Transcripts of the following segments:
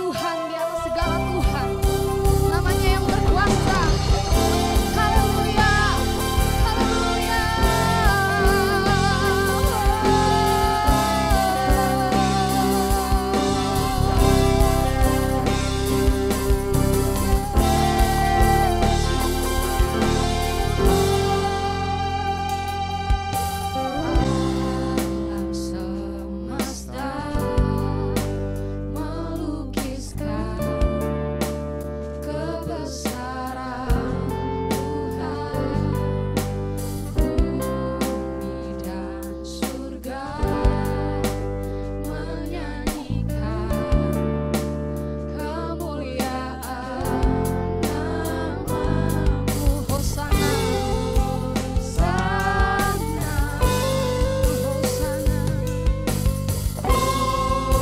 Tuhan di atas segala Tuhan. Namanya yang berkuasa. Haleluya. Haleluya. Alam semesta melukiskan kebesaran Tuhan. Bumi dan surga menyanyikan kemuliaan nama-Mu. Hosana. Hosana, Hosana,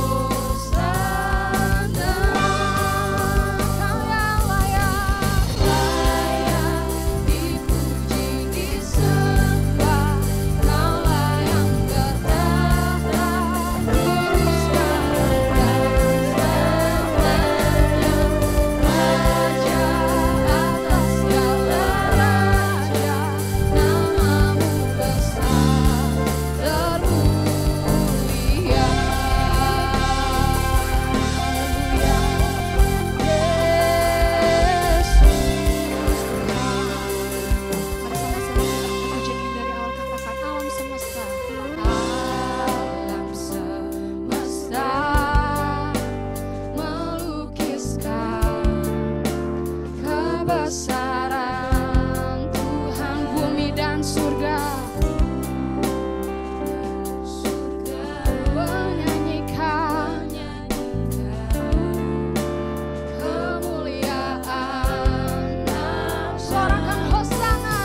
Kau yang layak dipuji, disembah. Kaulah yang bertahta di segala semuanya, Raja atas segala raja. Nama-Mu besar termulia. Alam semesta melukiskan kebesaran Tuhan. Bumi dan surga menyanyikan kemuliaan nama. sorakan Hosana.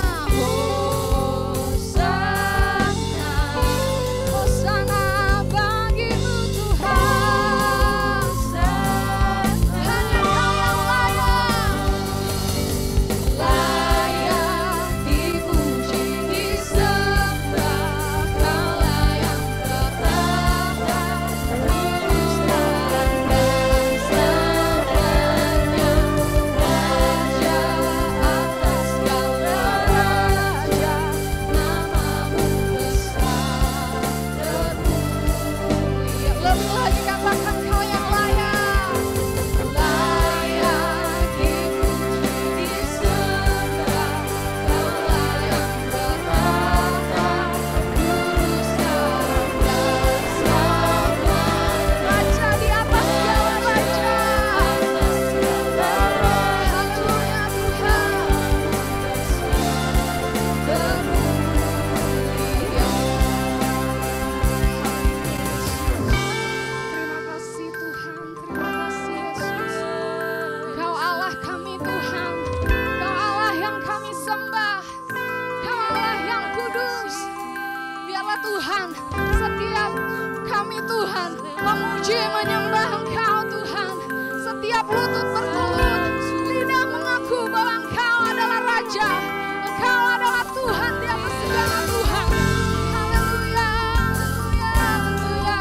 Hosana bagi-Mu Tuhan. Hanya Kau yang Layak dipuji, disembah. Kaulah yang bertahta lurus dan semuanya, Raja atas segala raja. Nama-Mu besar termulia. lebih lagi katakan Kau yang layak. Layak dipuji, disembah. Kaulah yang bertahta lurus dan semuanya, Raja di atas segala raja. atas segala raja. Haleluya Tuhan. Termulia. Terima kasih Tuhan, terima kasih Yesus. Kau Allah kami Tuhan, Kau Allah yang kami sembah, Kau Allah yang kudus. Biarlah Tuhan, setiap kami Tuhan memuji menyembah Engkau Tuhan. Setiap lutut bertelut, lidah mengaku bahwa Engkau adalah Raja, Engkau adalah Tuhan di atas segala Tuhan. Haleluya, haleluya, haleluya.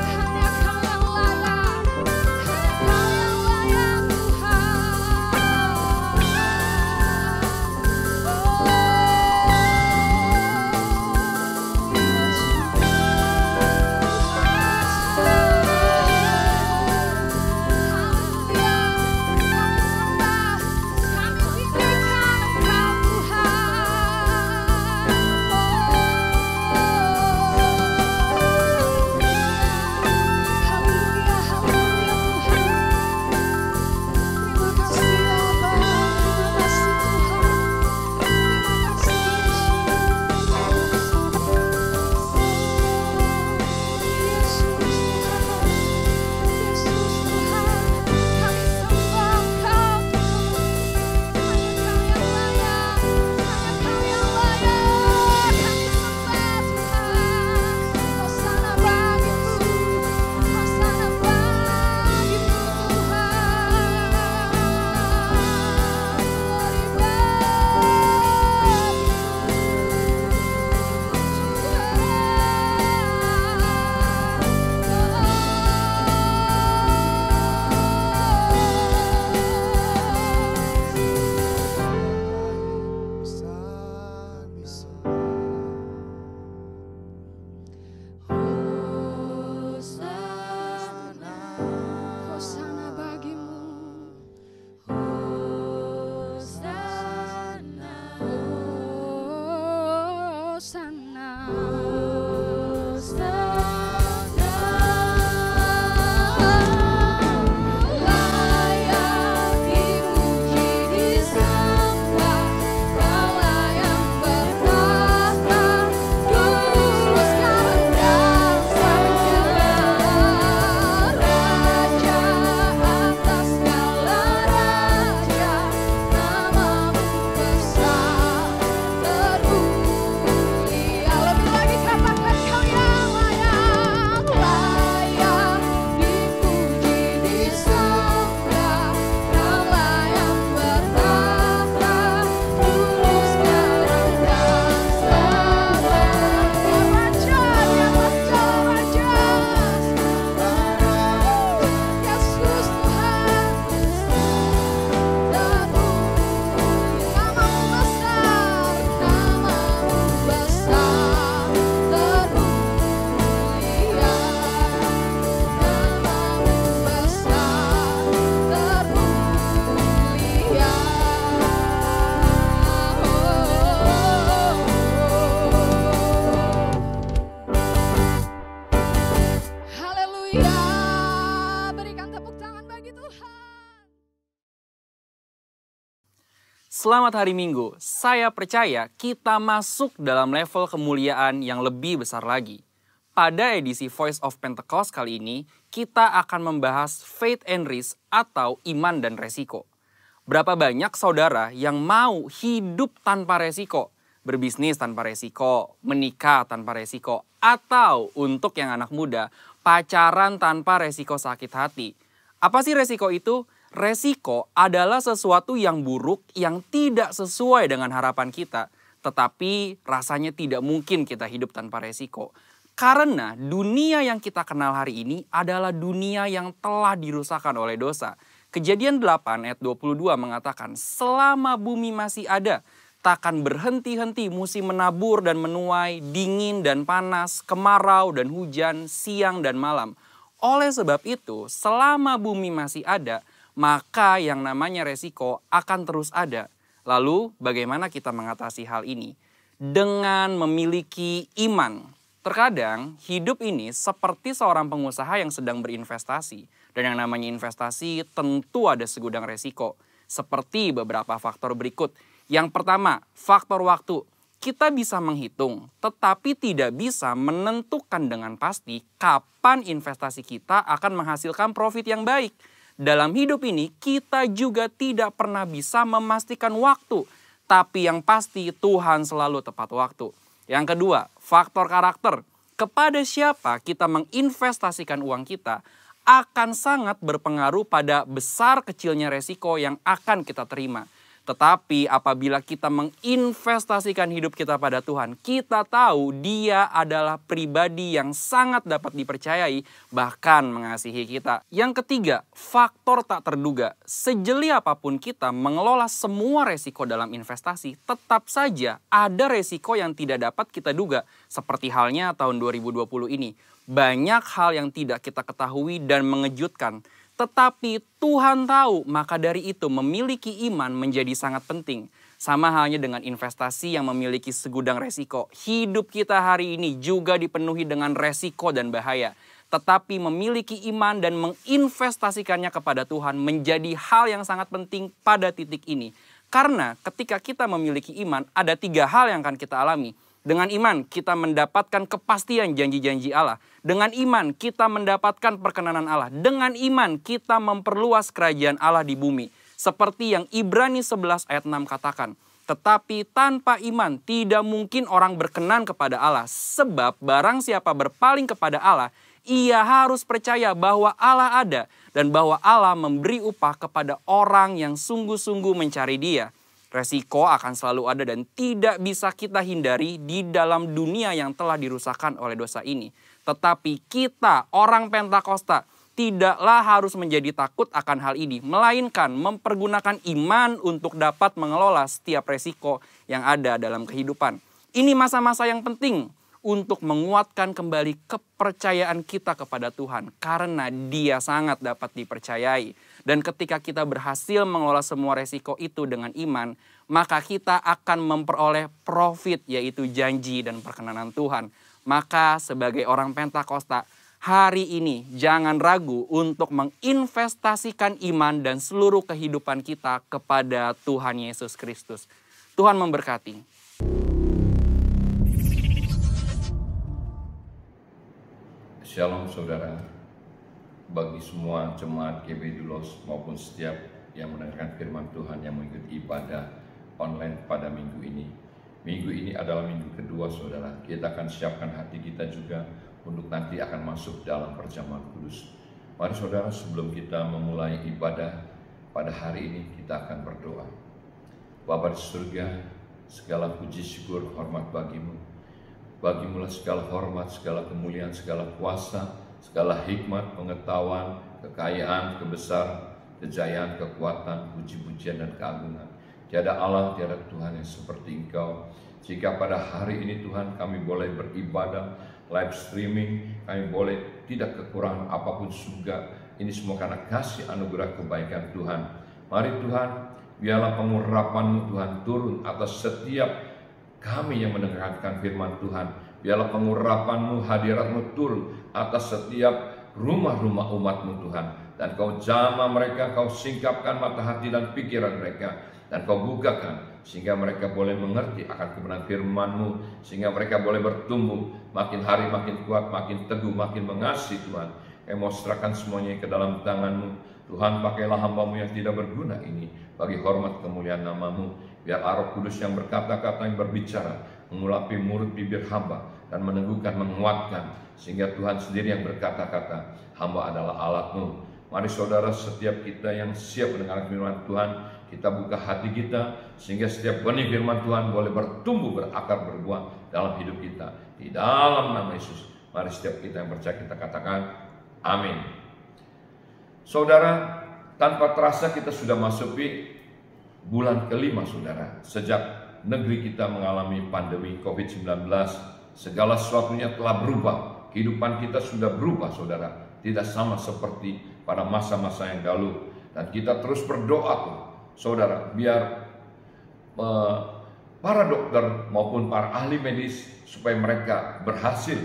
Hanya Kau yang layak, Kau yang layak Tuhan. Tuhan. Selamat hari Minggu, saya percaya kita masuk dalam level kemuliaan yang lebih besar lagi. Pada edisi Voice of Pentecost kali ini, kita akan membahas faith and risk atau iman dan resiko. Berapa banyak saudara yang mau hidup tanpa resiko, berbisnis tanpa resiko, menikah tanpa resiko, atau untuk yang anak muda, pacaran tanpa resiko sakit hati. Apa sih resiko itu? Resiko adalah sesuatu yang buruk yang tidak sesuai dengan harapan kita. Tetapi rasanya tidak mungkin kita hidup tanpa resiko. Karena dunia yang kita kenal hari ini adalah dunia yang telah dirusakkan oleh dosa. Kejadian 8 ayat 22 mengatakan, selama bumi masih ada, takkan berhenti-henti musim menabur dan menuai, dingin dan panas, kemarau dan hujan, siang dan malam. Oleh sebab itu, selama bumi masih ada, maka yang namanya resiko akan terus ada. Lalu bagaimana kita mengatasi hal ini? Dengan memiliki iman. Terkadang hidup ini seperti seorang pengusaha yang sedang berinvestasi. Dan yang namanya investasi tentu ada segudang resiko. Seperti beberapa faktor berikut. Yang pertama, faktor waktu. Kita bisa menghitung, tetapi tidak bisa menentukan dengan pasti kapan investasi kita akan menghasilkan profit yang baik. Dalam hidup ini kita juga tidak pernah bisa memastikan waktu. Tapi yang pasti Tuhan selalu tepat waktu. Yang kedua, faktor karakter. Kepada siapa kita menginvestasikan uang kita akan sangat berpengaruh pada besar kecilnya resiko yang akan kita terima. Tetapi apabila kita menginvestasikan hidup kita pada Tuhan, kita tahu Dia adalah pribadi yang sangat dapat dipercayai, bahkan mengasihi kita. Yang ketiga, faktor tak terduga. Sejeli apapun kita mengelola semua resiko dalam investasi, tetap saja ada resiko yang tidak dapat kita duga. Seperti halnya tahun 2020 ini. Banyak hal yang tidak kita ketahui dan mengejutkan. Tetapi Tuhan tahu, maka dari itu memiliki iman menjadi sangat penting. Sama halnya dengan investasi yang memiliki segudang resiko. Hidup kita hari ini juga dipenuhi dengan resiko dan bahaya. Tetapi memiliki iman dan menginvestasikannya kepada Tuhan menjadi hal yang sangat penting pada titik ini. Karena ketika kita memiliki iman, ada 3 hal yang akan kita alami. Dengan iman kita mendapatkan kepastian janji-janji Allah. Dengan iman kita mendapatkan perkenanan Allah. Dengan iman kita memperluas kerajaan Allah di bumi. Seperti yang Ibrani 11 ayat 6 katakan. Tetapi tanpa iman tidak mungkin orang berkenan kepada Allah. Sebab barang siapa berpaling kepada Allah, ia harus percaya bahwa Allah ada. Dan bahwa Allah memberi upah kepada orang yang sungguh-sungguh mencari Dia. Resiko akan selalu ada dan tidak bisa kita hindari di dalam dunia yang telah dirusakkan oleh dosa ini. Tetapi kita, orang Pentakosta, tidaklah harus menjadi takut akan hal ini. Melainkan mempergunakan iman untuk dapat mengelola setiap resiko yang ada dalam kehidupan. Ini masa-masa yang penting untuk menguatkan kembali kepercayaan kita kepada Tuhan. Karena Dia sangat dapat dipercayai. Dan ketika kita berhasil mengelola semua resiko itu dengan iman, maka kita akan memperoleh profit, yaitu janji dan perkenanan Tuhan. Maka sebagai orang Pentakosta, hari ini jangan ragu untuk menginvestasikan iman dan seluruh kehidupan kita kepada Tuhan Yesus Kristus. Tuhan memberkati. Shalom saudara. Bagi semua jemaat GB Dulos maupun setiap yang mendengarkan firman Tuhan yang mengikuti ibadah online pada minggu ini. Minggu ini adalah minggu kedua saudara. Kita akan siapkan hati kita juga untuk nanti akan masuk dalam perjamuan kudus. Mari saudara, sebelum kita memulai ibadah pada hari ini, kita akan berdoa. Bapa di surga, segala puji syukur hormat bagimu. Bagimulah segala hormat, segala kemuliaan, segala kuasa, segala hikmat, pengetahuan, kekayaan, kebesaran, kejayaan, kekuatan, puji-pujian dan keagungan. Tiada Allah, tiada Tuhan yang seperti Engkau. Jika pada hari ini Tuhan kami boleh beribadah, live streaming, kami boleh tidak kekurangan apapun surga. Ini semua karena kasih anugerah kebaikan Tuhan. Mari Tuhan, biarlah pengurapan-Mu Tuhan turun atas setiap kami yang mendengarkan firman Tuhan. Biarlah pengurapan-Mu, hadirat-Mu turun atas setiap rumah-rumah umat-Mu Tuhan. dan Kau jamah mereka, Kau singkapkan mata hati dan pikiran mereka, dan Kau bukakan sehingga mereka boleh mengerti akan kebenaran firman-Mu, sehingga mereka boleh bertumbuh makin hari makin kuat, makin teguh, makin mengasihi Tuhan. Kami mau serahkan semuanya ke dalam tangan-Mu. Tuhan, pakailah hamba-Mu yang tidak berguna ini bagi hormat kemuliaan nama-Mu. Biar Roh Kudus yang berkata-kata, yang berbicara, mengulapi mulut bibir hamba dan meneguhkan, menguatkan, sehingga Tuhan sendiri yang berkata-kata, hamba adalah alat-Mu. Mari saudara, setiap kita yang siap mendengar firman Tuhan, kita buka hati kita, sehingga setiap benih firman Tuhan boleh bertumbuh, berakar, berbuah dalam hidup kita. Di dalam nama Yesus, mari setiap kita yang percaya kita katakan, amin. Saudara, tanpa terasa kita sudah masuki bulan kelima, saudara. Sejak negeri kita mengalami pandemi COVID-19, segala sesuatunya telah berubah. Kehidupan kita sudah berubah, saudara. Tidak sama seperti pada masa-masa yang dahulu. Dan kita terus berdoa, saudara, biar para dokter maupun para ahli medis supaya mereka berhasil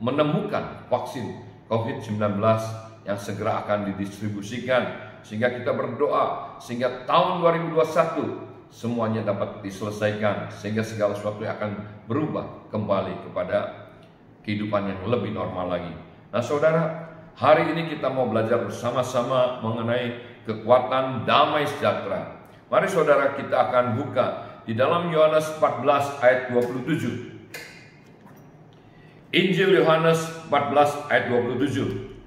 menemukan vaksin COVID-19 yang segera akan didistribusikan, sehingga kita berdoa sehingga tahun 2021 semuanya dapat diselesaikan, sehingga segala sesuatu akan berubah kembali kepada kehidupan yang lebih normal lagi. Nah saudara, hari ini kita mau belajar bersama-sama mengenai kekuatan damai sejahtera. Mari saudara, kita akan buka di dalam Yohanes 14 ayat 27. Injil Yohanes 14 ayat 27.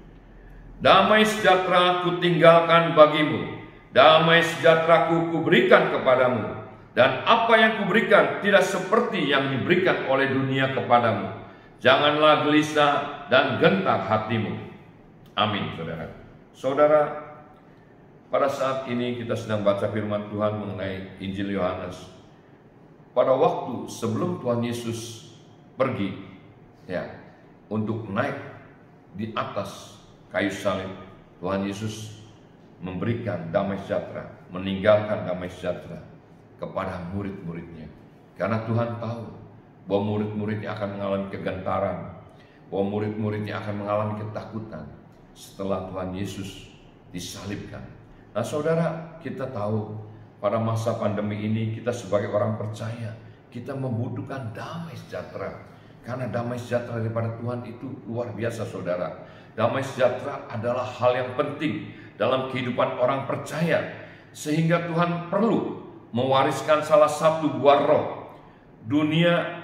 Damai sejahtera kutinggalkan bagimu, damai sejahtera kuberikan kepadamu, dan apa yang kuberikan tidak seperti yang diberikan oleh dunia kepadamu. Janganlah gelisah dan gentar hatimu. Amin, saudara. Saudara, pada saat ini kita sedang baca firman Tuhan mengenai Injil Yohanes. Pada waktu sebelum Tuhan Yesus pergi, untuk naik di atas kayu salib, Tuhan Yesus memberikan damai sejahtera, meninggalkan damai sejahtera kepada murid-muridnya. Karena Tuhan tahu bahwa murid-muridnya akan mengalami kegentaran, bahwa murid-muridnya akan mengalami ketakutan setelah Tuhan Yesus disalibkan. Nah saudara, kita tahu pada masa pandemi ini kita sebagai orang percaya, kita membutuhkan damai sejahtera. Karena damai sejahtera daripada Tuhan itu luar biasa, saudara. Damai sejahtera adalah hal yang penting dalam kehidupan orang percaya, sehingga Tuhan perlu mewariskan salah satu buah roh. Dunia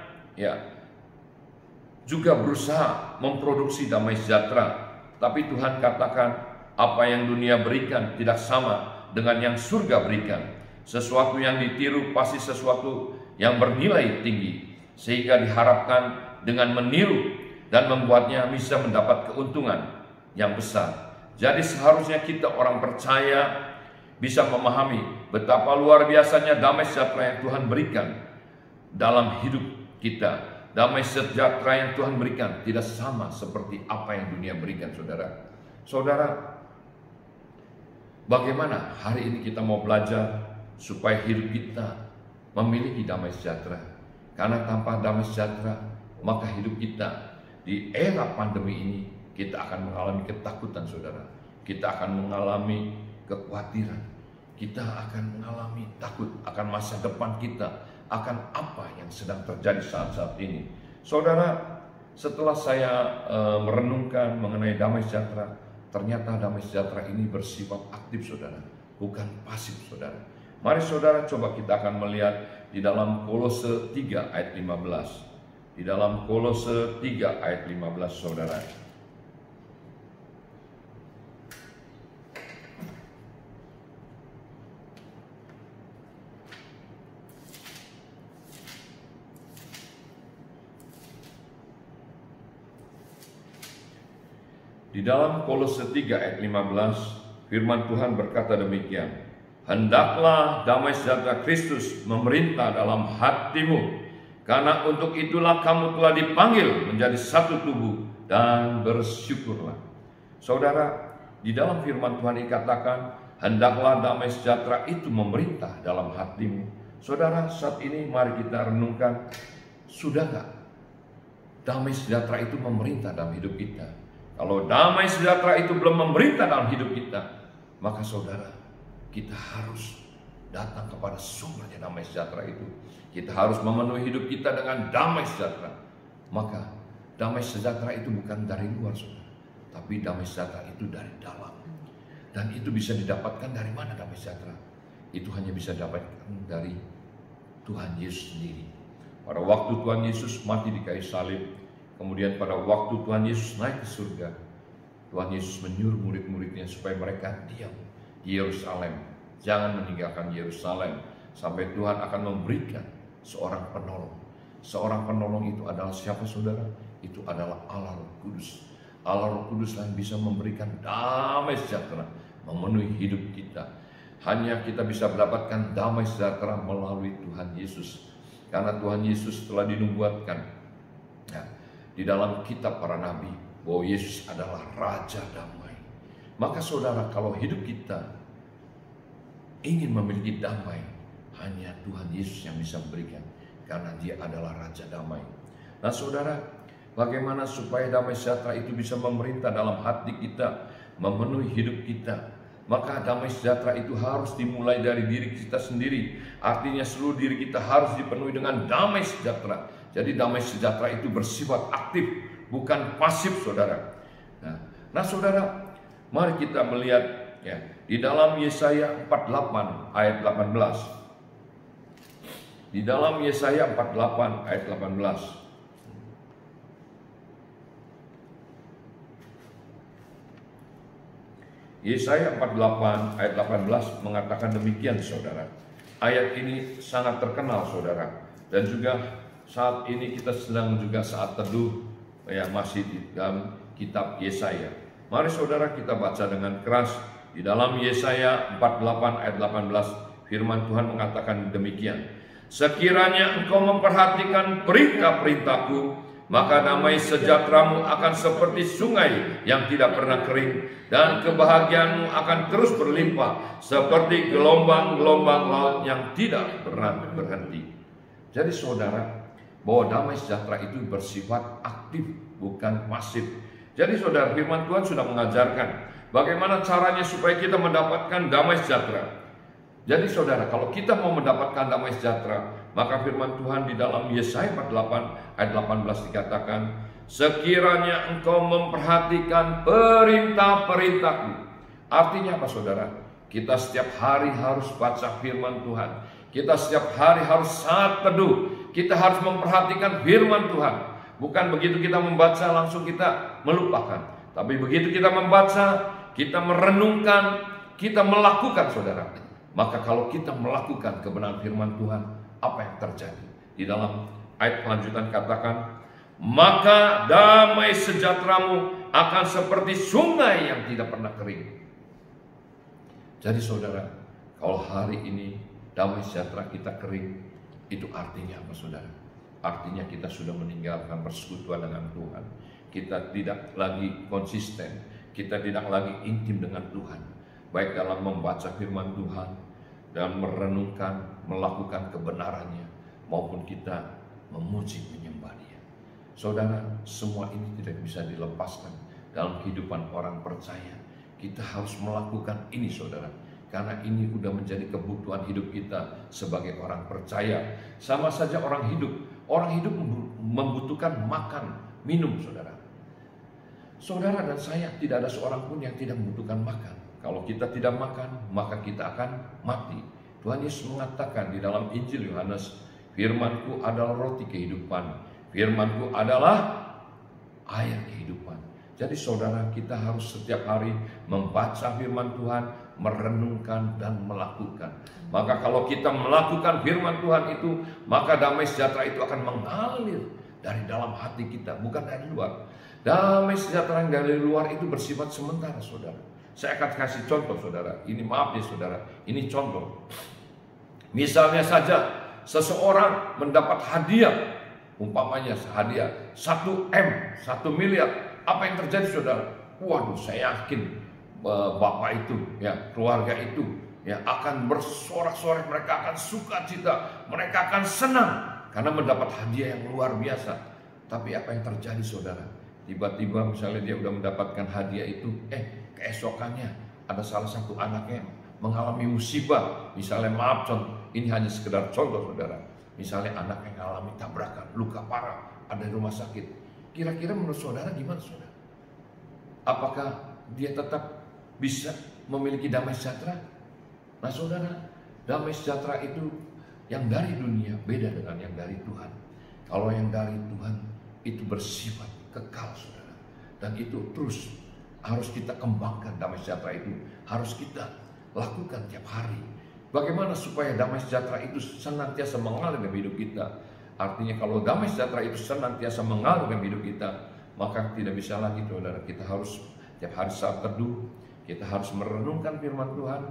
juga berusaha memproduksi damai sejahtera, tapi Tuhan katakan apa yang dunia berikan tidak sama dengan yang surga berikan. Sesuatu yang ditiru pasti sesuatu yang bernilai tinggi, sehingga diharapkan dengan meniru dan membuatnya bisa mendapat keuntungan yang besar. Jadi seharusnya kita orang percaya bisa memahami betapa luar biasanya damai sejahtera yang Tuhan berikan dalam hidup kita. Damai sejahtera yang Tuhan berikan tidak sama seperti apa yang dunia berikan, saudara. Saudara, bagaimana hari ini kita mau belajar supaya hidup kita memiliki damai sejahtera? Karena tanpa damai sejahtera, maka hidup kita di era pandemi ini kita akan mengalami ketakutan, saudara. Kita akan mengalami kekhawatiran. Kita akan mengalami takut akan masa depan kita, akan apa yang sedang terjadi saat-saat ini. Saudara, setelah saya merenungkan mengenai damai sejahtera, ternyata damai sejahtera ini bersifat aktif, saudara, bukan pasif, saudara. Mari saudara, coba kita akan melihat di dalam Kolose 3 ayat 15. Di dalam Kolose 3 ayat 15, saudara. Di dalam Kolose 3 ayat 15, firman Tuhan berkata demikian. Hendaklah damai sejahtera Kristus memerintah dalam hatimu, karena untuk itulah kamu telah dipanggil menjadi satu tubuh, dan bersyukurlah. Saudara, di dalam firman Tuhan dikatakan, hendaklah damai sejahtera itu memerintah dalam hatimu. Saudara, saat ini mari kita renungkan, sudah gak damai sejahtera itu memerintah dalam hidup kita? Kalau damai sejahtera itu belum memerintah dalam hidup kita, maka saudara, kita harus datang kepada sumbernya damai sejahtera itu. Kita harus memenuhi hidup kita dengan damai sejahtera. Maka damai sejahtera itu bukan dari luar, saudara, tapi damai sejahtera itu dari dalam. Dan itu bisa didapatkan dari mana damai sejahtera? Itu hanya bisa didapatkan dari Tuhan Yesus sendiri. Pada waktu Tuhan Yesus mati di kayu salib, kemudian pada waktu Tuhan Yesus naik ke surga, Tuhan Yesus menyuruh murid-muridnya supaya mereka diam di Yerusalem. Jangan meninggalkan Yerusalem sampai Tuhan akan memberikan seorang penolong. Seorang penolong itu adalah siapa, saudara? Itu adalah Allah Roh Kudus. Allah Roh Kudus yang bisa memberikan damai sejahtera memenuhi hidup kita. Hanya kita bisa mendapatkan damai sejahtera melalui Tuhan Yesus. Karena Tuhan Yesus telah dinubuatkan di dalam kitab para nabi bahwa Yesus adalah Raja Damai. Maka saudara, kalau hidup kita ingin memiliki damai, hanya Tuhan Yesus yang bisa memberikan, karena Dia adalah Raja Damai. Nah saudara, bagaimana supaya damai sejahtera itu bisa memerintah dalam hati kita, memenuhi hidup kita? Maka damai sejahtera itu harus dimulai dari diri kita sendiri. Artinya seluruh diri kita harus dipenuhi dengan damai sejahtera. Jadi damai sejahtera itu bersifat aktif, bukan pasif, saudara. Nah saudara, mari kita melihat ya, di dalam Yesaya 48 ayat 18. Di dalam Yesaya 48 ayat 18. Yesaya 48 ayat 18 mengatakan demikian, saudara. Ayat ini sangat terkenal, saudara. Dan juga saat ini kita sedang juga saat teduh ya, masih di dalam kitab Yesaya. Mari saudara kita baca dengan keras. Di dalam Yesaya 48 ayat 18 firman Tuhan mengatakan demikian. Sekiranya engkau memperhatikan perintah-perintahku, maka damai sejahteramu akan seperti sungai yang tidak pernah kering, dan kebahagiaanmu akan terus berlimpah seperti gelombang-gelombang laut yang tidak pernah berhenti. Jadi saudara, bahwa damai sejahtera itu bersifat aktif, bukan pasif. Jadi saudara, firman Tuhan sudah mengajarkan bagaimana caranya supaya kita mendapatkan damai sejahtera. Jadi saudara, kalau kita mau mendapatkan damai sejahtera, maka firman Tuhan di dalam Yesaya 48 ayat 18 dikatakan, sekiranya engkau memperhatikan perintah-perintahku. Artinya apa saudara? Kita setiap hari harus baca firman Tuhan. Kita setiap hari harus saat teduh. Kita harus memperhatikan firman Tuhan. Bukan begitu kita membaca langsung kita melupakan. Tapi begitu kita membaca, kita merenungkan, kita melakukan, saudara. Maka kalau kita melakukan kebenaran firman Tuhan, apa yang terjadi? Di dalam ayat lanjutan katakan, maka damai sejahteramu akan seperti sungai yang tidak pernah kering. Jadi saudara, kalau hari ini damai sejahtera kita kering, itu artinya apa saudara? Artinya kita sudah meninggalkan persekutuan dengan Tuhan. Kita tidak lagi konsisten, kita tidak lagi intim dengan Tuhan, baik dalam membaca firman Tuhan dan merenungkan, melakukan kebenarannya, maupun kita memuji menyembah Dia. Saudara, semua ini tidak bisa dilepaskan dalam kehidupan orang percaya. Kita harus melakukan ini, saudara, karena ini sudah menjadi kebutuhan hidup kita sebagai orang percaya. Sama saja orang hidup membutuhkan makan, minum, saudara. Saudara dan saya tidak ada seorang pun yang tidak membutuhkan makan. Kalau kita tidak makan, maka kita akan mati. Tuhan Yesus mengatakan di dalam Injil Yohanes, firman-Ku adalah roti kehidupan, firman-Ku adalah air kehidupan. Jadi saudara, kita harus setiap hari membaca firman Tuhan, merenungkan dan melakukan. Maka kalau kita melakukan firman Tuhan itu, maka damai sejahtera itu akan mengalir dari dalam hati kita, bukan dari luar. Damai sejahtera yang dari luar itu bersifat sementara, saudara. Saya akan kasih contoh, saudara. Ini maaf ya, saudara. Ini contoh. Misalnya saja, seseorang mendapat hadiah. Umpamanya hadiah 1 M, 1 miliar. Apa yang terjadi, saudara? Waduh, saya yakin bapak itu, ya, keluarga itu, ya, akan bersorak-sorai. Mereka akan sukacita. Mereka akan senang karena mendapat hadiah yang luar biasa. Tapi apa yang terjadi, saudara? Tiba-tiba misalnya dia udah mendapatkan hadiah itu, keesokannya ada salah satu anaknya mengalami musibah. Misalnya maaf ini hanya sekedar contoh saudara. Misalnya anak yang mengalami tabrakan, luka parah, ada di rumah sakit. Kira-kira menurut saudara gimana saudara? Apakah dia tetap bisa memiliki damai sejahtera? Nah saudara, damai sejahtera itu yang dari dunia beda dengan yang dari Tuhan. Kalau yang dari Tuhan itu bersifat kekal saudara. Dan itu terus harus kita kembangkan. Damai sejahtera itu harus kita lakukan tiap hari. Bagaimana supaya damai sejahtera itu senantiasa mengalir dalam hidup kita? Artinya kalau damai sejahtera itu senantiasa mengalir dalam hidup kita, maka tidak bisa lagi saudara. Kita harus tiap hari saat teduh, kita harus merenungkan firman Tuhan,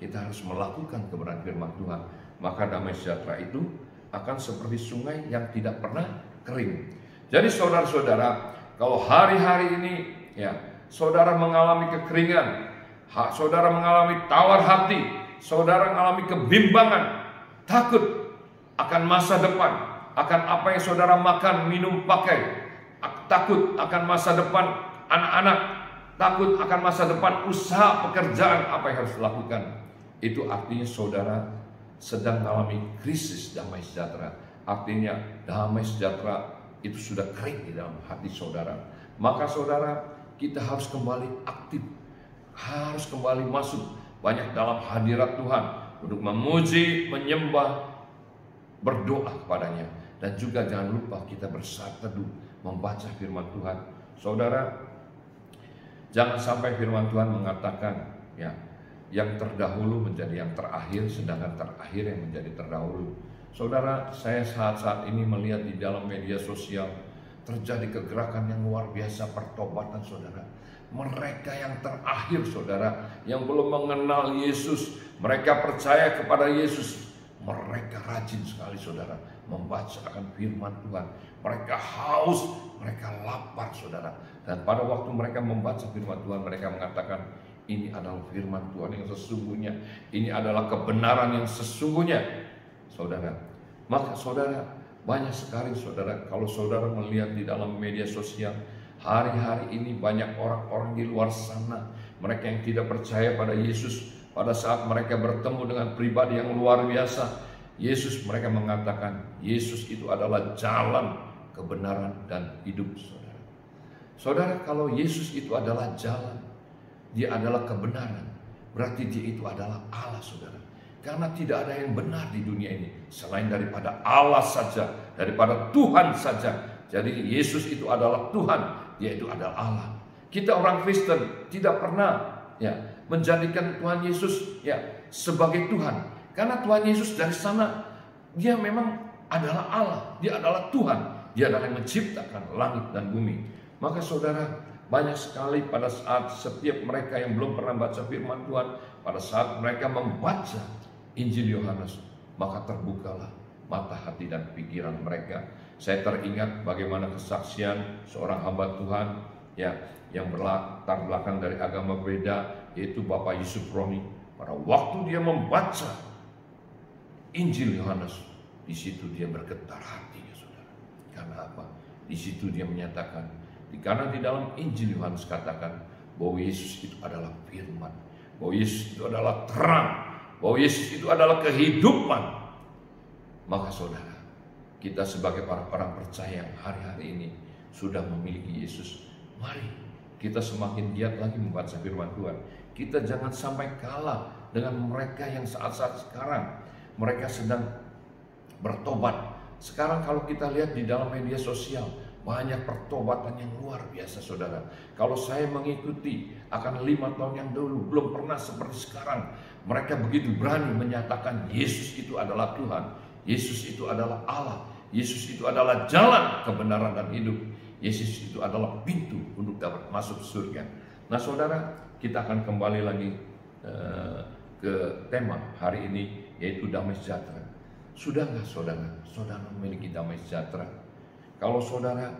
kita harus melakukan kebenaran firman Tuhan. Maka damai sejahtera itu akan seperti sungai yang tidak pernah kering. Jadi saudara-saudara, kalau hari-hari ini ya saudara mengalami kekeringan, saudara mengalami tawar hati, saudara mengalami kebimbangan, takut akan masa depan, akan apa yang saudara makan, minum, pakai, takut akan masa depan anak-anak, takut akan masa depan usaha, pekerjaan, apa yang harus dilakukan. Itu artinya saudara sedang mengalami krisis damai sejahtera. Artinya damai sejahtera itu sudah kering di dalam hati saudara. Maka saudara, kita harus kembali aktif, harus kembali masuk banyak dalam hadirat Tuhan untuk memuji, menyembah, berdoa kepadanya. Dan juga jangan lupa kita bersaat teduh membaca firman Tuhan. Saudara, jangan sampai firman Tuhan mengatakan ya, yang terdahulu menjadi yang terakhir, sedangkan terakhir yang menjadi terdahulu. Saudara, saya saat-saat ini melihat di dalam media sosial terjadi kegerakan yang luar biasa, pertobatan saudara. Mereka yang terakhir saudara, yang belum mengenal Yesus, mereka percaya kepada Yesus, mereka rajin sekali saudara membaca akan firman Tuhan. Mereka haus, mereka lapar saudara. Dan pada waktu mereka membaca firman Tuhan, mereka mengatakan, ini adalah firman Tuhan yang sesungguhnya, ini adalah kebenaran yang sesungguhnya. Saudara, maka saudara, banyak sekali saudara, kalau saudara melihat di dalam media sosial, hari-hari ini banyak orang-orang di luar sana, mereka yang tidak percaya pada Yesus. Pada saat mereka bertemu dengan pribadi yang luar biasa, Yesus, mereka mengatakan, Yesus itu adalah jalan, kebenaran, dan hidup saudara. Saudara, kalau Yesus itu adalah jalan, dia adalah kebenaran, berarti dia itu adalah Allah saudara. Karena tidak ada yang benar di dunia ini selain daripada Allah saja, daripada Tuhan saja. Jadi Yesus itu adalah Tuhan, dia itu adalah Allah. Kita orang Kristen tidak pernah ya menjadikan Tuhan Yesus ya sebagai Tuhan. Karena Tuhan Yesus dari sana dia memang adalah Allah, dia adalah Tuhan, dia adalah yang menciptakan langit dan bumi. Maka saudara, banyak sekali pada saat setiap mereka yang belum pernah baca firman Tuhan, pada saat mereka membaca Injil Yohanes, maka terbukalah mata hati dan pikiran mereka. Saya teringat bagaimana kesaksian seorang hamba Tuhan ya yang berlatar belakang dari agama berbeda, yaitu Bapak Yusuf Roni. Pada waktu dia membaca Injil Yohanes, di situ dia bergetar hatinya saudara. Karena apa? Di situ dia menyatakan, karena di dalam Injil Yohanes katakan bahwa Yesus itu adalah firman, bahwa Yesus itu adalah terang, bahwa Yesus itu adalah kehidupan. Maka saudara, kita sebagai orang-orang percaya yang hari-hari ini sudah memiliki Yesus, mari kita semakin giat lagi membaca firman Tuhan. Kita jangan sampai kalah dengan mereka yang saat-saat sekarang mereka sedang bertobat. Sekarang kalau kita lihat di dalam media sosial, banyak pertobatan yang luar biasa saudara. Kalau saya mengikuti akan 5 tahun yang dulu, belum pernah seperti sekarang. Mereka begitu berani menyatakan Yesus itu adalah Tuhan, Yesus itu adalah Allah, Yesus itu adalah jalan, kebenaran, dan hidup. Yesus itu adalah pintu untuk dapat masuk surga. Nah saudara, kita akan kembali lagi ke tema hari ini, yaitu damai sejahtera. Sudah nggak saudara? Saudara memiliki damai sejahtera? Kalau saudara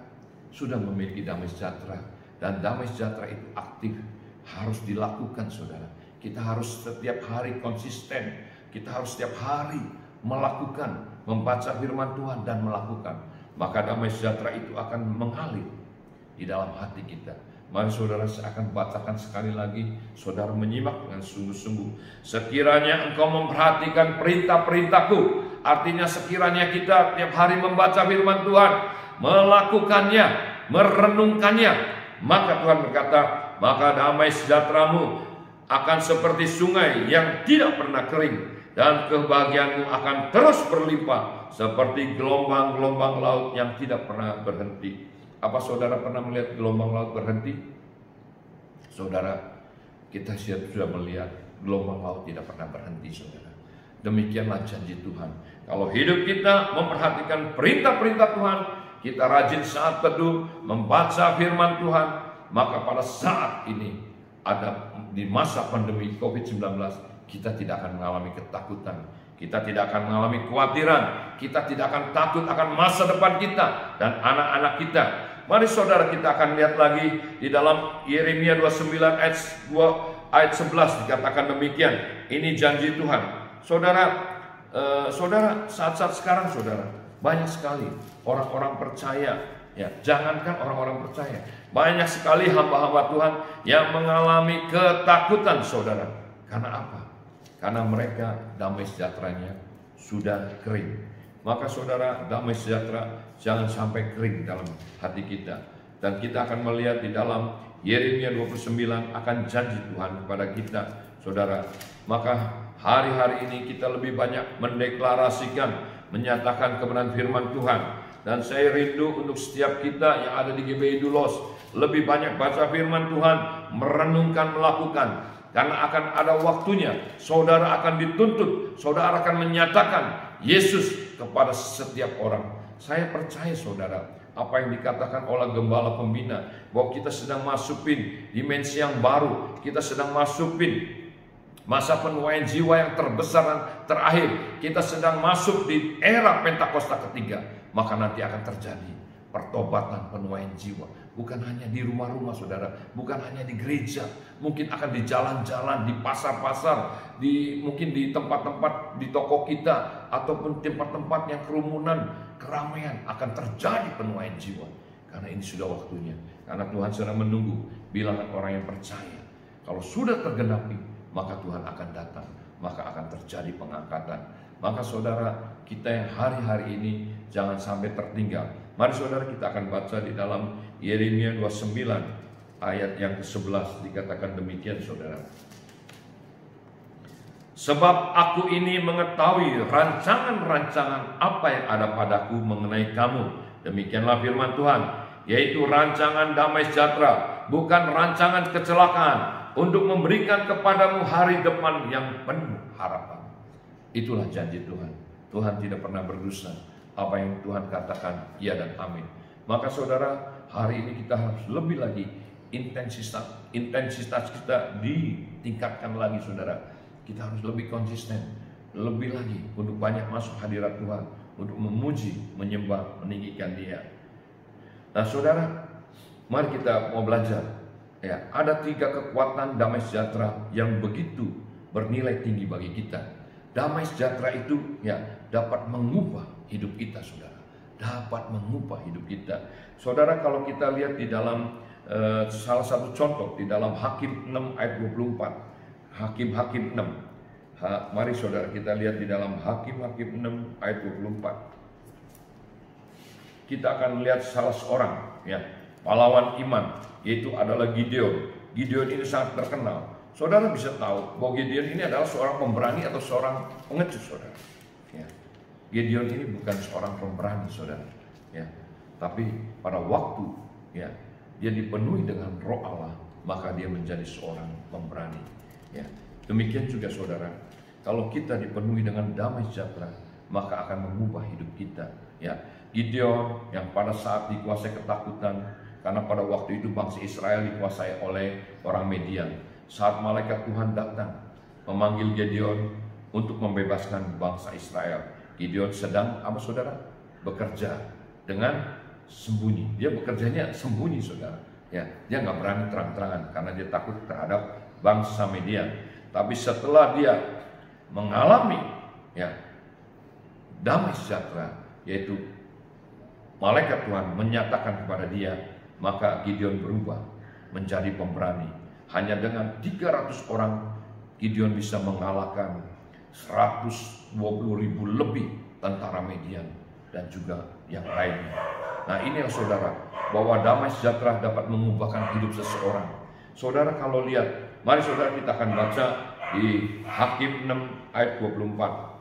sudah memiliki damai sejahtera, dan damai sejahtera itu aktif, harus dilakukan saudara. Kita harus setiap hari konsisten, kita harus setiap hari melakukan, membaca firman Tuhan dan melakukan. Maka damai sejahtera itu akan mengalir. di dalam hati kita. Mari saudara, saya akan bacakan sekali lagi, saudara menyimak dengan sungguh-sungguh. Sekiranya engkau memperhatikan perintah-perintahku, artinya sekiranya kita tiap hari membaca firman Tuhan, melakukannya, merenungkannya, maka Tuhan berkata, maka damai sejahteramu akan seperti sungai yang tidak pernah kering, dan kebahagiaanmu akan terus berlimpah seperti gelombang-gelombang laut yang tidak pernah berhenti. Apa saudara pernah melihat gelombang laut berhenti? Saudara, kita sudah melihat gelombang laut tidak pernah berhenti, saudara. Demikianlah janji Tuhan. Kalau hidup kita memperhatikan perintah-perintah Tuhan, kita rajin saat teduh, membaca firman Tuhan, maka pada saat ini ada di masa pandemi COVID-19, kita tidak akan mengalami ketakutan, kita tidak akan mengalami kekhawatiran, kita tidak akan takut akan masa depan kita dan anak-anak kita. Mari saudara, kita akan lihat lagi di dalam Yeremia 29 ayat 11 dikatakan demikian. Ini janji Tuhan. Saudara, saat-saat sekarang saudara, banyak sekali orang-orang percaya, ya, jangankan orang-orang percaya, banyak sekali hamba-hamba Tuhan yang mengalami ketakutan, saudara. Karena apa? Karena mereka damai sejahteranya sudah kering. Maka saudara, damai sejahtera jangan sampai kering dalam hati kita. Dan kita akan melihat di dalam Yeremia 29 akan janji Tuhan kepada kita, saudara. Maka hari-hari ini kita lebih banyak mendeklarasikan, menyatakan kebenaran firman Tuhan. Dan saya rindu untuk setiap kita yang ada di GBI Dulos lebih banyak baca firman Tuhan, merenungkan, melakukan. Karena akan ada waktunya saudara akan dituntut, saudara akan menyatakan Yesus kepada setiap orang. Saya percaya saudara, apa yang dikatakan oleh gembala pembina, bahwa kita sedang masukin dimensi yang baru, kita sedang masukin masa penuaian jiwa yang terbesar dan terakhir, kita sedang masuk di era Pentakosta ketiga. Maka nanti akan terjadi pertobatan, penuaian jiwa. Bukan hanya di rumah-rumah saudara, bukan hanya di gereja, mungkin akan di jalan-jalan, di pasar-pasar, mungkin di tempat-tempat di toko kita, ataupun tempat-tempat yang kerumunan, keramaian, akan terjadi penuaian jiwa. Karena ini sudah waktunya, karena Tuhan sedang menunggu bilangan orang yang percaya. Kalau sudah tergenapi, maka Tuhan akan datang, maka akan terjadi pengangkatan. Maka saudara, kita yang hari-hari ini jangan sampai tertinggal. Mari saudara, kita akan baca di dalam Yeremia 29 ayat yang ke-11 dikatakan demikian saudara. Sebab aku ini mengetahui rancangan-rancangan apa yang ada padaku mengenai kamu. Demikianlah firman Tuhan, yaitu rancangan damai sejahtera, bukan rancangan kecelakaan, untuk memberikan kepadamu hari depan yang penuh harapan. Itulah janji Tuhan. Tuhan tidak pernah berdusta. Apa yang Tuhan katakan, ya dan amin. Maka saudara, hari ini kita harus lebih lagi intensitas kita ditingkatkan lagi saudara. Kita harus lebih konsisten, lebih lagi untuk banyak masuk hadirat Tuhan, untuk memuji, menyembah, meninggikan Dia. Nah saudara, mari kita mau belajar. Ya, ada 3 kekuatan damai sejahtera yang begitu bernilai tinggi bagi kita. Damai sejahtera itu ya dapat mengubah hidup kita saudara, dapat mengubah hidup kita. Saudara, kalau kita lihat di dalam salah satu contoh di dalam Hakim 6 ayat 24, Hakim 6. Mari saudara kita lihat di dalam Hakim 6 ayat 24. Kita akan melihat salah seorang ya pahlawan iman, yaitu adalah Gideon. Gideon ini sangat terkenal. Saudara bisa tahu bahwa Gideon ini adalah seorang pemberani atau seorang pengecut saudara. Ya. Gideon ini bukan seorang pemberani saudara. Ya. Tapi pada waktu ya dia dipenuhi dengan Roh Allah, maka dia menjadi seorang pemberani. Ya. Demikian juga saudara, kalau kita dipenuhi dengan damai sejahtera, maka akan mengubah hidup kita. Ya. Gideon yang pada saat dikuasai ketakutan, karena pada waktu itu bangsa Israel dikuasai oleh orang Midian. Saat malaikat Tuhan datang memanggil Gideon untuk membebaskan bangsa Israel, Gideon sedang apa saudara? Bekerja dengan sembunyi. Dia bekerjanya sembunyi saudara. Ya, dia nggak berani terang-terangan karena dia takut terhadap bangsa Midian. Tapi setelah dia mengalami ya damai sejahtera, yaitu malaikat Tuhan menyatakan kepada dia maka Gideon berubah menjadi pemberani. Hanya dengan 300 orang Gideon bisa mengalahkan 120.000 lebih tentara Midian dan juga yang lainnya. Nah, inilah saudara, bahwa damai sejahtera dapat mengubahkan hidup seseorang. Saudara kalau lihat, mari saudara kita akan baca di Hakim 6 ayat 24.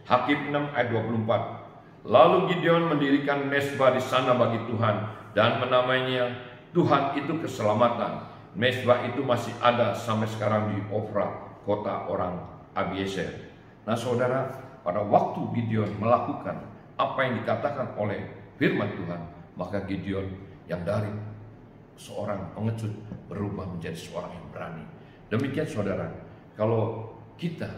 Hakim 6 ayat 24. Lalu Gideon mendirikan mezbah di sana bagi Tuhan dan menamainya Tuhan itu keselamatan. Mezbah itu masih ada sampai sekarang di Ofra, kota orang Abiezer. Nah saudara, pada waktu Gideon melakukan apa yang dikatakan oleh firman Tuhan, maka Gideon yang dari seorang pengecut berubah menjadi seorang yang berani. Demikian saudara, kalau kita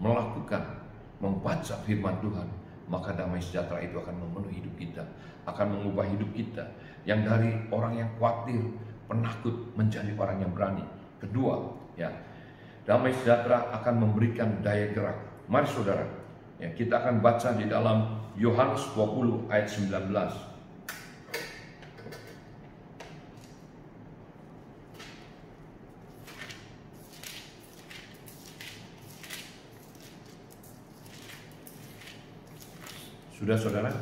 melakukan, membaca firman Tuhan, maka damai sejahtera itu akan memenuhi hidup kita, akan mengubah hidup kita. Yang dari orang yang khawatir, penakut menjadi orang yang berani. Kedua, ya, damai sejahtera akan memberikan daya gerak. Mari saudara, ya, kita akan baca di dalam Yohanes 20 ayat 19. Sudah saudara?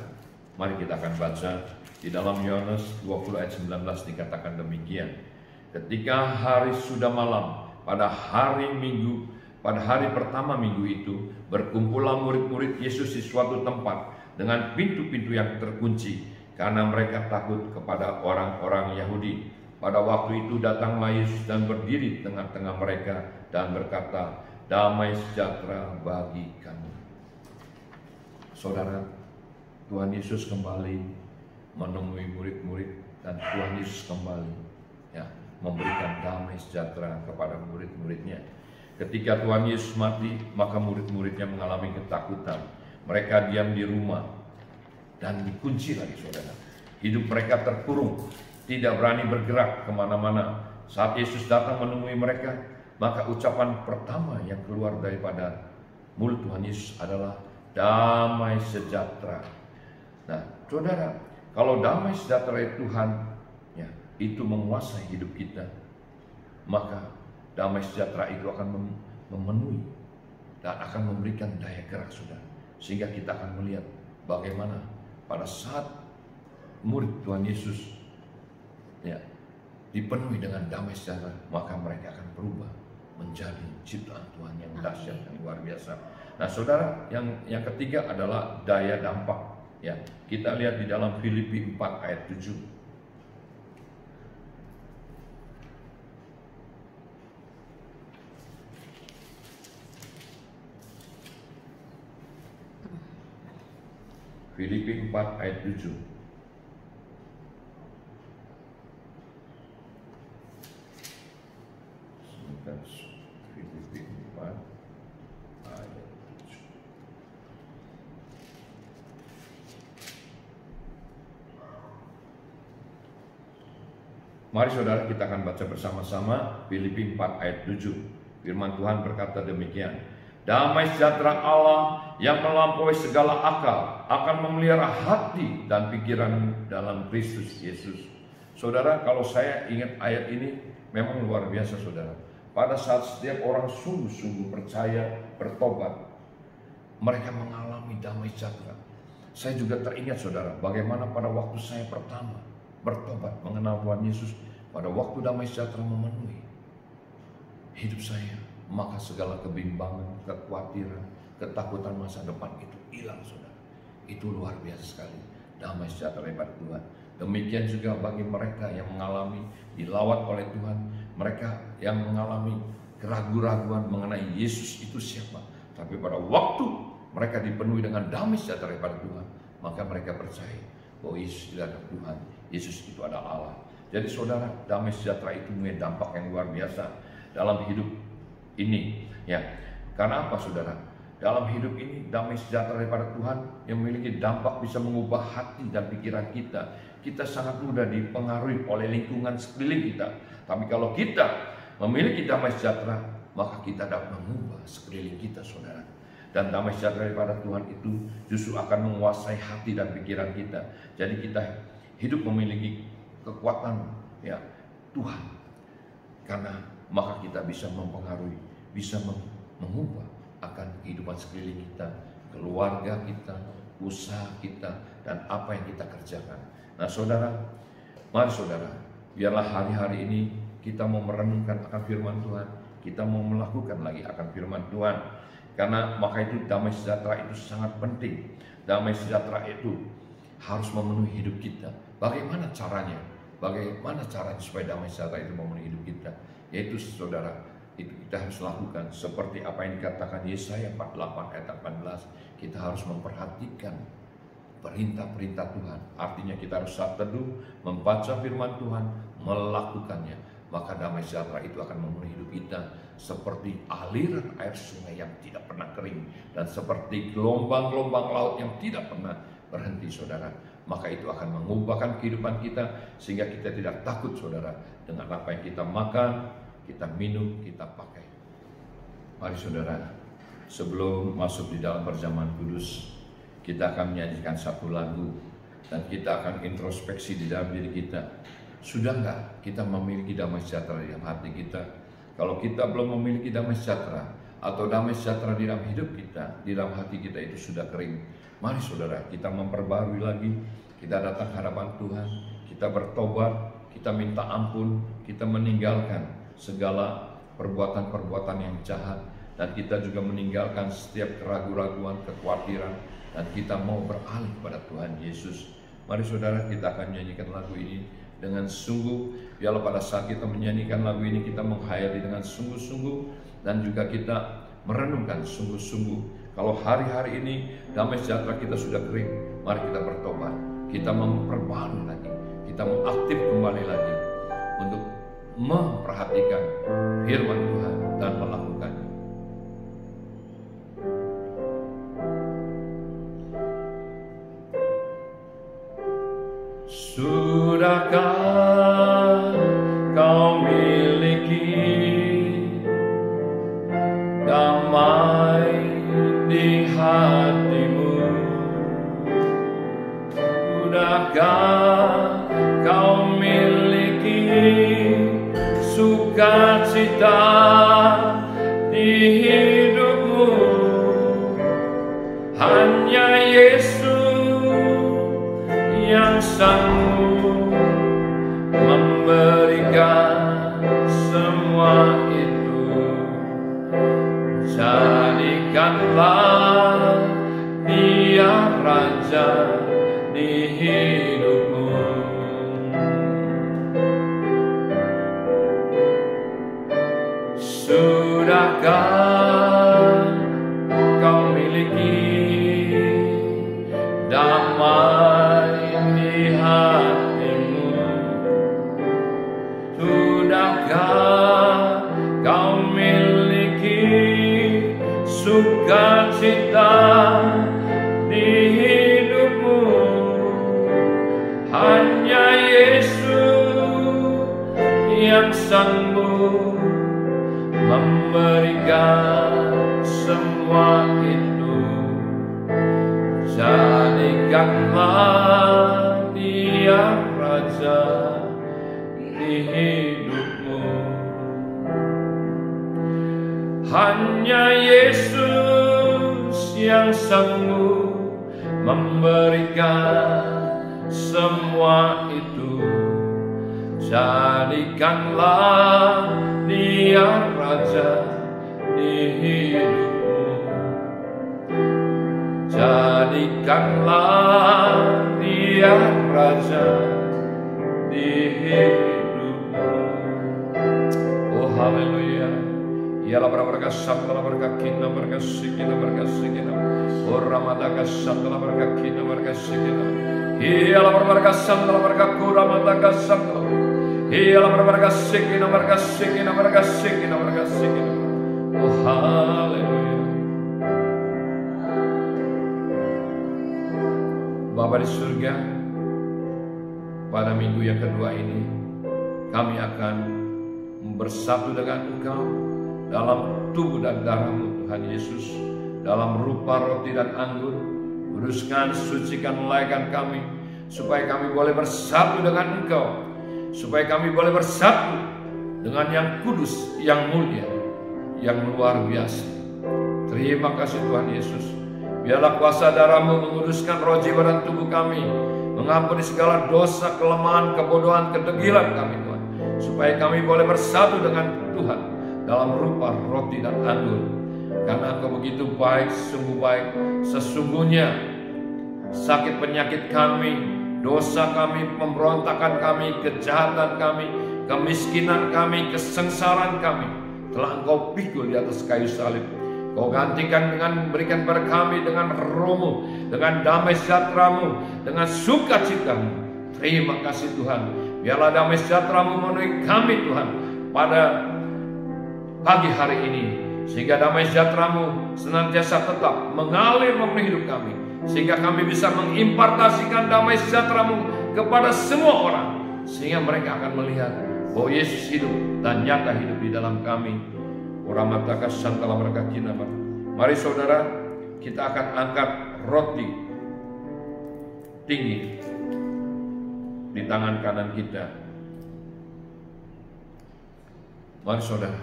Mari kita akan baca di dalam Yohanes 20 ayat 19 dikatakan demikian. Ketika hari sudah malam, pada hari Minggu, pada hari pertama minggu itu, berkumpullah murid-murid Yesus di suatu tempat dengan pintu-pintu yang terkunci karena mereka takut kepada orang-orang Yahudi. Pada waktu itu datanglah Yesus dan berdiri di tengah-tengah mereka dan berkata, "Damai sejahtera bagi kamu." Saudara, Tuhan Yesus kembali menemui murid-murid dan Tuhan Yesus kembali, ya, memberikan damai sejahtera kepada murid-muridnya. Ketika Tuhan Yesus mati, maka murid-muridnya mengalami ketakutan. Mereka diam di rumah dan dikunci lagi saudara. Hidup mereka terkurung, tidak berani bergerak kemana-mana. Saat Yesus datang menemui mereka, maka ucapan pertama yang keluar daripada mulut Tuhan Yesus adalah damai sejahtera. Nah, saudara, kalau damai sejahtera Tuhan, ya, itu menguasai hidup kita, maka damai sejahtera itu akan memenuhi dan akan memberikan daya gerak, saudara. Sehingga kita akan melihat bagaimana pada saat murid Tuhan Yesus, ya, dipenuhi dengan damai sejahtera, maka mereka akan berubah menjadi ciptaan Tuhan yang dahsyat, yang luar biasa. Nah, saudara, yang ketiga adalah daya dampak. Ya, kita lihat di dalam Filipi 4 ayat 7. Filipi 4 ayat 7. Sebentar, Filipi 4 ayat 7. Mari saudara, kita akan baca bersama-sama Filipi 4 ayat 7. Firman Tuhan berkata demikian. Damai sejahtera Allah yang melampaui segala akal akan memelihara hati dan pikiran dalam Kristus Yesus. Saudara, kalau saya ingat ayat ini memang luar biasa saudara. Pada saat setiap orang sungguh-sungguh percaya, bertobat, mereka mengalami damai sejahtera. Saya juga teringat saudara, bagaimana pada waktu saya pertama bertobat mengenal Tuhan Yesus, pada waktu damai sejahtera memenuhi hidup saya, maka segala kebimbangan, kekhawatiran, ketakutan masa depan itu hilang saudara. Itu luar biasa sekali, damai sejahtera daripada Tuhan. Demikian juga bagi mereka yang mengalami dilawat oleh Tuhan, mereka yang mengalami keraguan-raguan mengenai Yesus itu siapa. Tapi pada waktu mereka dipenuhi dengan damai sejahtera daripada Tuhan, maka mereka percaya bahwa Yesus itu adalah Tuhan, Yesus itu adalah Allah. Jadi saudara, damai sejahtera itu mempunyai dampak yang luar biasa dalam hidup ini, ya. Karena apa saudara? Dalam hidup ini damai sejahtera daripada Tuhan yang memiliki dampak bisa mengubah hati dan pikiran kita. Kita sangat mudah dipengaruhi oleh lingkungan sekeliling kita. Tapi kalau kita memiliki damai sejahtera, maka kita dapat mengubah sekeliling kita saudara. Dan damai sejahtera daripada Tuhan itu justru akan menguasai hati dan pikiran kita. Jadi kita hidup memiliki kekuatan ya Tuhan. Karena maka kita bisa mempengaruhi, bisa mengubah akan kehidupan sekeliling kita, keluarga kita, usaha kita, dan apa yang kita kerjakan. Nah saudara, mari saudara, biarlah hari-hari ini kita mau merenungkan akan firman Tuhan, kita mau melakukan lagi akan firman Tuhan. Karena maka itu damai sejahtera itu sangat penting. Damai sejahtera itu harus memenuhi hidup kita. Bagaimana caranya? Bagaimana caranya supaya damai sejahtera itu memenuhi hidup kita? Yaitu saudara, itu kita harus lakukan seperti apa yang dikatakan Yesaya 48 ayat 18. Kita harus memperhatikan perintah-perintah Tuhan. Artinya kita harus saat teduh, membaca firman Tuhan, melakukannya. Maka damai sejahtera itu akan memenuhi hidup kita seperti aliran air sungai yang tidak pernah kering, dan seperti gelombang-gelombang laut yang tidak pernah berhenti saudara. Maka itu akan mengubahkan kehidupan kita sehingga kita tidak takut saudara dengan apa yang kita makan, kita minum, kita pakai. Mari saudara, sebelum masuk di dalam perjamuan kudus, kita akan menyanyikan satu lagu dan kita akan introspeksi di dalam diri kita. Sudah enggak kita memiliki damai sejahtera di dalam hati kita? Kalau kita belum memiliki damai sejahtera atau damai sejahtera di dalam hidup kita, di dalam hati kita itu sudah kering, mari saudara kita memperbarui lagi. Kita datang ke hadapan Tuhan, kita bertobat, kita minta ampun, kita meninggalkan segala perbuatan-perbuatan yang jahat, dan kita juga meninggalkan setiap keraguan-raguan, kekhawatiran, dan kita mau beralih kepada Tuhan Yesus. Mari saudara, kita akan menyanyikan lagu ini dengan sungguh. Biarlah pada saat kita menyanyikan lagu ini kita menghayati dengan sungguh-sungguh, dan juga kita merenungkan sungguh-sungguh. Kalau hari-hari ini damai sejahtera kita sudah kering, mari kita bertobat, kita memperbarui lagi, kita mengaktif kembali lagi untuk memperhatikan firman Tuhan dan melakukannya. Sudahkah kau miliki damai di hatimu? Sudahkah kau miliki sukacita di hidupmu? Hanya Yesus yang sanggup memberikan semua itu. Jadikanlah Dia Raja di hidupmu. Sudahkah kau miliki damai di hatimu? Sudahkah kau miliki sukacita di hidupmu? Hanya Yesus yang sanggup memberikan semua itu. Jadikanlah Dia Raja di hidupmu. Hanya Yesus yang sanggup memberikan semua itu. Jadikanlah Dia Raja di hidupmu. Jadikanlah Dia Raja di hidupmu. Oh haleluya. Ialah berkat sabda berkat kita berkat sikina berkat sikina. Oh ramadaka sabda berkat kita berkat sikina. Ialah berkat sabda berkat ramadaka sabda. Ialah berkat sikina berkat sikina berkat sikina berkat sikina. Oh haleluya. Bapa di surga, pada minggu yang kedua ini kami akan bersatu dengan Engkau dalam tubuh dan darah-Mu Tuhan Yesus, dalam rupa roti dan anggur. Kuduskan, sucikan, melayakkan kami, supaya kami boleh bersatu dengan Engkau, supaya kami boleh bersatu dengan yang kudus, yang mulia, yang luar biasa. Terima kasih Tuhan Yesus. Biarlah kuasa darah-Mu menguduskan roh, jiwa, dan tubuh kami, mengampuni segala dosa, kelemahan, kebodohan, kedegilan kami Tuhan, supaya kami boleh bersatu dengan Tuhan dalam rupa roti dan anggur. Karena Engkau begitu baik, sungguh baik. Sesungguhnya sakit penyakit kami, dosa kami, pemberontakan kami, kejahatan kami, kemiskinan kami, kesengsaraan kami telah Engkau pikul di atas kayu salib. Kau gantikan dengan memberikan kepada kami dengan roh-Mu, dengan damai sejahtera-Mu, dengan sukacita-Mu. Terima kasih Tuhan. Biarlah damai sejahtera-Mu memenuhi kami Tuhan pada pagi hari ini, sehingga damai sejahtera-Mu senantiasa tetap mengalir memenuhi hidup kami, sehingga kami bisa mengimpartasikan damai sejahtera-Mu kepada semua orang, sehingga mereka akan melihat bahwa Yesus hidup dan nyata hidup di dalam kami. Mari saudara, kita akan angkat roti tinggi di tangan kanan kita. Mari saudara,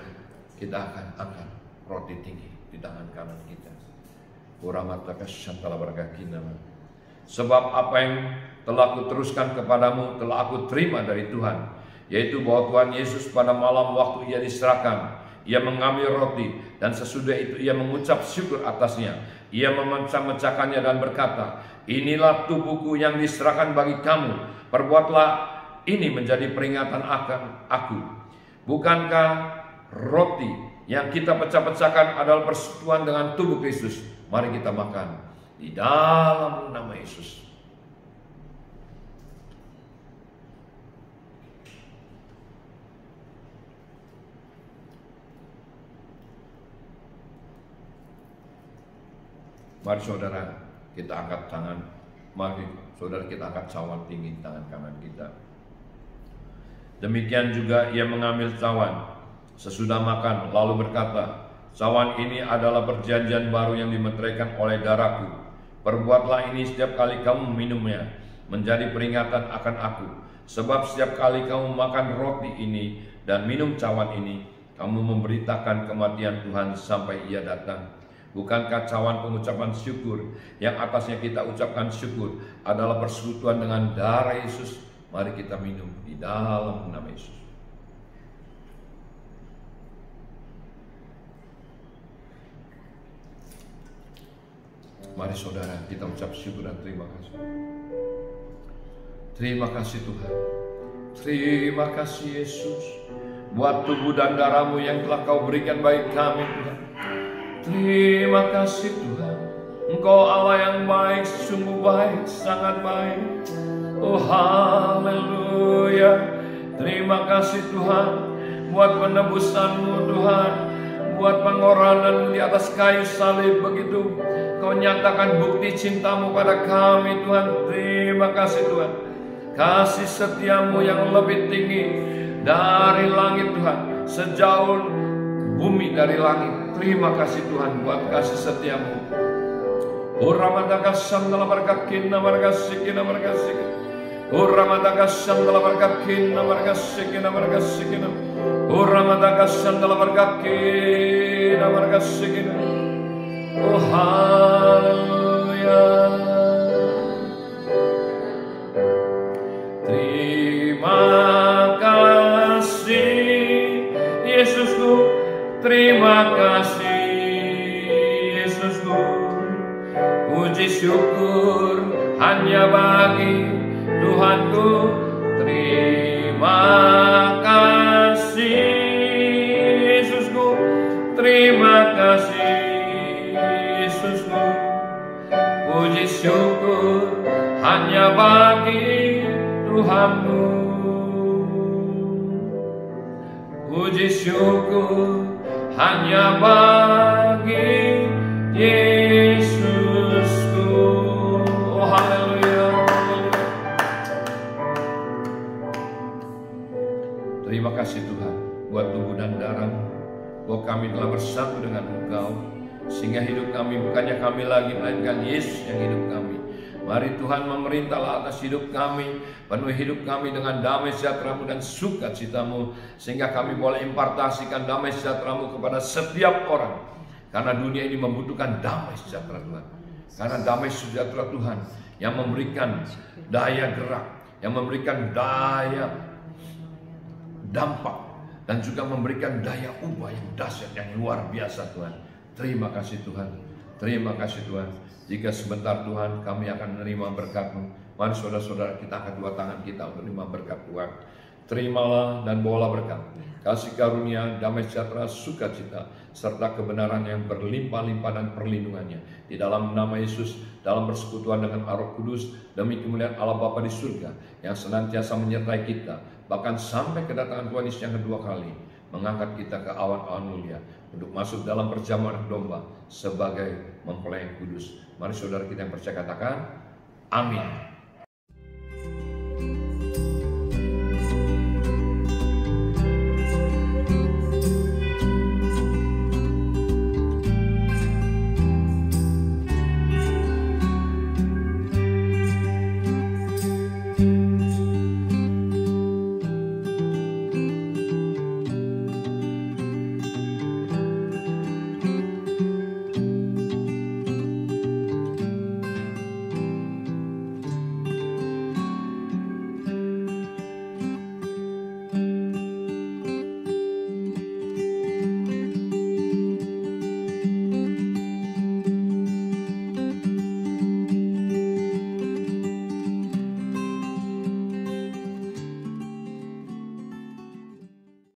kita akan angkat roti tinggi di tangan kanan kita. Sebab apa yang telah kuteruskan kepadamu telah aku terima dari Tuhan, yaitu bahwa Tuhan Yesus pada malam waktu Ia diserahkan, Ia mengambil roti, dan sesudah itu Ia mengucap syukur atasnya. Ia memecah-mecahkannya dan berkata, inilah tubuhku yang diserahkan bagi kamu. Perbuatlah ini menjadi peringatan akan aku. Bukankah roti yang kita pecah-pecahkan adalah persekutuan dengan tubuh Kristus? Mari kita makan di dalam nama Yesus. Mari saudara, kita angkat tangan. Mari saudara, kita angkat cawan tinggi di tangan kanan kita. Demikian juga Ia mengambil cawan sesudah makan, lalu berkata, cawan ini adalah perjanjian baru yang dimeteraikan oleh darahku. Perbuatlah ini setiap kali kamu meminumnya, menjadi peringatan akan aku. Sebab setiap kali kamu makan roti ini dan minum cawan ini, kamu memberitakan kematian Tuhan sampai Ia datang. Bukankah cawan pengucapan syukur yang atasnya kita ucapkan syukur adalah persekutuan dengan darah Yesus? Mari kita minum di dalam nama Yesus. Mari saudara, kita ucap syukur dan terima kasih. Terima kasih Tuhan. Terima kasih Yesus, buat tubuh dan darah-Mu yang telah Kau berikan bagi kami Tuhan. Terima kasih Tuhan, Engkau Allah yang baik, sungguh baik, sangat baik. Oh haleluya. Terima kasih Tuhan, buat penebusan-Mu Tuhan, buat pengorbanan di atas kayu salib. Begitu Kau nyatakan bukti cinta-Mu pada kami Tuhan. Terima kasih Tuhan, kasih setia-Mu yang lebih tinggi dari langit Tuhan, sejauh bumi dari langit. Terima kasih Tuhan buat kasih setia-Mu. Uramadakasam dalam berkakina margasikina margasikina. Uramadakasam dalam berkakina margasikina margasikina. Uramadakasam dalam berkakina margasikina. Oh haleluya. Terima kasih Yesusku. Terima kasih Yesusku. Puji syukur hanya bagi Tuhanku. Terima kasih Yesusku. Terima kasih Yesusku. Puji syukur hanya bagi Tuhanmu. Puji syukur hanya bagi Yesusku. Oh haleluya. Terima kasih Tuhan buat tubuh dan darah, bahwa kami telah bersatu dengan Engkau, Sehingga hidup kami bukannya kami lagi, melainkan Yesus yang hidup kami. Mari Tuhan memerintahlah atas hidup kami, penuhi hidup kami dengan damai sejahtera-Mu dan sukacita-Mu, sehingga kami boleh impartasikan damai sejahtera-Mu kepada setiap orang. Karena dunia ini membutuhkan damai sejahtera Tuhan. Karena damai sejahtera Tuhan yang memberikan daya gerak, yang memberikan daya dampak, dan juga memberikan daya ubah yang dahsyat, yang luar biasa Tuhan. Terima kasih Tuhan. Terima kasih Tuhan. Jika sebentar Tuhan kami akan menerima berkat-Mu, mari saudara-saudara kita angkat dua tangan kita untuk menerima berkat Tuhan. Terimalah dan bawalah berkat, kasih karunia, damai sejahtera, sukacita, serta kebenaran yang berlimpah-limpah dan perlindungannya. Di dalam nama Yesus, dalam persekutuan dengan Roh Kudus, demi kemuliaan Allah Bapa di surga, yang senantiasa menyertai kita, bahkan sampai kedatangan Tuhan Yesus yang kedua kali, mengangkat kita ke awan-awan mulia, untuk masuk dalam perjamuan domba sebagai mempelai yang kudus. Mari saudara kita yang percaya katakan, amin.